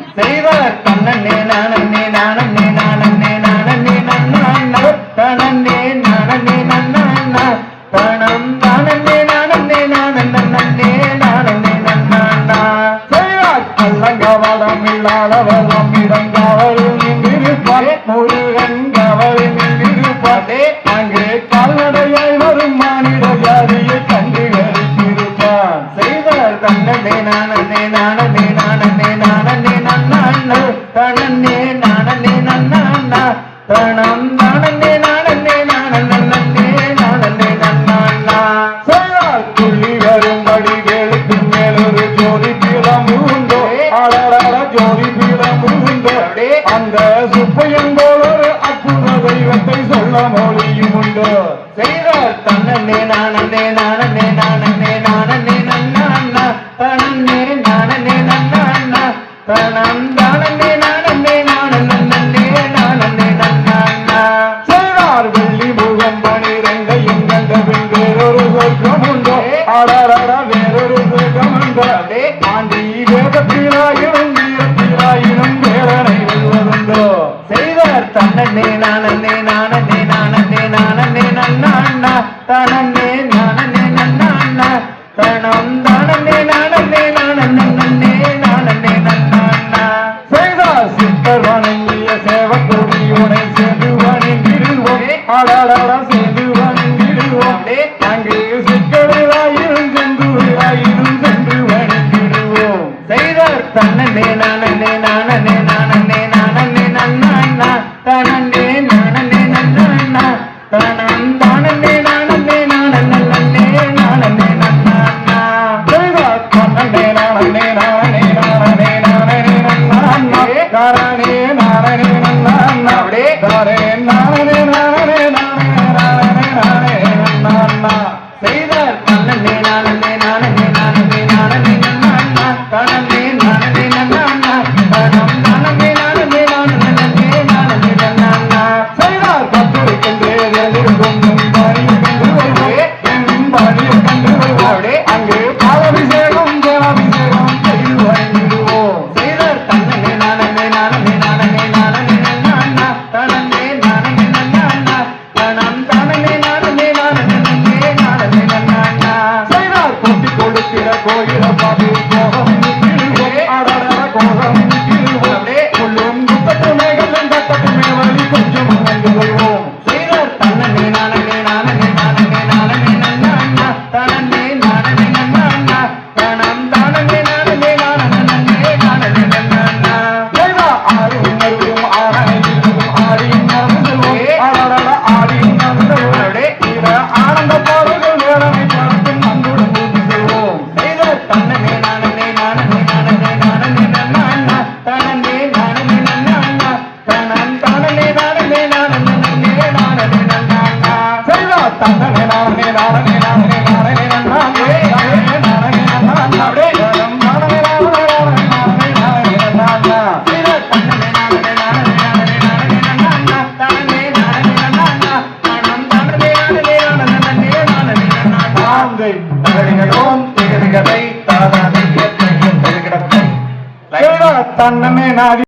செய்வார் தன்னே நானே நானே நானே நானே நன்னா தனே நானே நன்னா தனம் நானே நானே நானே நானே நானே நன்னா செய்வார் அல்லங்கவளம் இல்லாதவளம் இடங்காவல் நின்றிருப்பார் முருகன் கவல் நின்றிருப்பாரே அங்கே கால்நடையாய் வரும் மானிட ஜாதியை கண்டுகளித்திருப்பார் செய்வார் தன்னே நானே நானே நானே நானே நன்னா தனே நானே நன்னா தனம் நானே நானே நானே நானே நன்னா செய்வார் துள்ளி வரும்படி வேலுக்கு மேலொரு ஜோதி பீடம் உண்டோ அழகழ ஜோதி பீடம் உண்டோ அந்த சுப்பையன் போல ஒரு அற்புத தெய்வத்தை சொல்ல மொழியும் உண்டோ செய்வார் தன்னே நானே நானே நானே நானே நன்னா தனே நானே நன்னா தனம் நானே நானே நானே நானே நன்னா செய்வார் வெள்ளி முகம் பனிரெண்டையும் கண்டபின் வேறொரு சொர்க்கம் உண்டோ அடரட வேறொரு சொர்க்கம் உண்டோ ஆண்டி வேதத்திலாயினும் வீரத்திலாயினும் வேறனை வெல்வதுண்டோ செய்வார் தன்னே நானே நானே நானே நானே நன்னா தனே நானே நன்னா தனம் நானே நானே நானே நானே நன்னா செய்தார் சித்தர் வணங்கிய சேவக்கொடியோனை சேர்ந்து வணங்கிடுவோம் அடடட சேர்ந்து வணங்கிடுவோம் அங்கு சிக்கலாயிரும் செந்துராயிரும் சென்று வணங்கிடுவோம் செய்தார் தன்னே நானே நானே நானே நானே நன்னா தனே நானே நன்னா தனம் நானே நானே நானே நானே நன்னா செய்தார் தன்னே நானே நானே நானே நானே நன்னா தானே நானே நன்னா தானே நானே நானே நானே நானே நன்னா செய்தார் தன்னே நானே நானே நானே நானே நன்னா தனே நானே நன்னா தனம் நானே நானே நானே நானே நன்னா செய்தார் பத்துருக்கென்றே எதிர்க்கும் அங்கு பாலாபிஷேகம் தேவாபிஷேகம் செய்து வணங்கிடுவோம் செய்தார் தன்னே நானே நானே நானே நானே நன்னா தனே நானே நன்னா தனம் தானே நானே நானே நானே நன்னா செய்தார் கொட்டி கொடுக்கிற கோயில பாபு கோகம் அடட கோகம் உள்ளும் குப்பத்து மேகம் தப்பட்டு மேவழி கொஞ்சம் வந்து கொள்வோம் செய்தார் தன்னே நானே நானே நானே நானே நன்னா தனே நானே நன்னா தனம் தானே நானே நானே நானே நன்னா செய்தா ஆறும் மருவும் ஆணையும் ஆடியும் நடந்துவோம் அடட ஆடியும் நடந்துவோம் இத ஆனந்த பாடல்கள் வேடனை பார்த்தும் அன்புடன் பூர்த்தி செய்வோம் செய்தார் தன்னே நானே நானே நானே நானே நன்னா தனே நானே நன்னா தனம் தானே நானே நானே நானே நன்னா செய்தா தன்னே நானே நானே நானே நானே நன்னா நானே நன்னா அப்படியே தனம் நானே நானே நானே நானே நன்னா செய்தா தன்னே நானே நானே நானே நானே நன்னா தனே நானே நன்னா தனம் தானே நானே நானே நானே நன்னா தாந்தை தகடிகளோம் திகதிகதை தாதாதை ஏற்றையும் தகடிடத்தை தன்னமே நாடி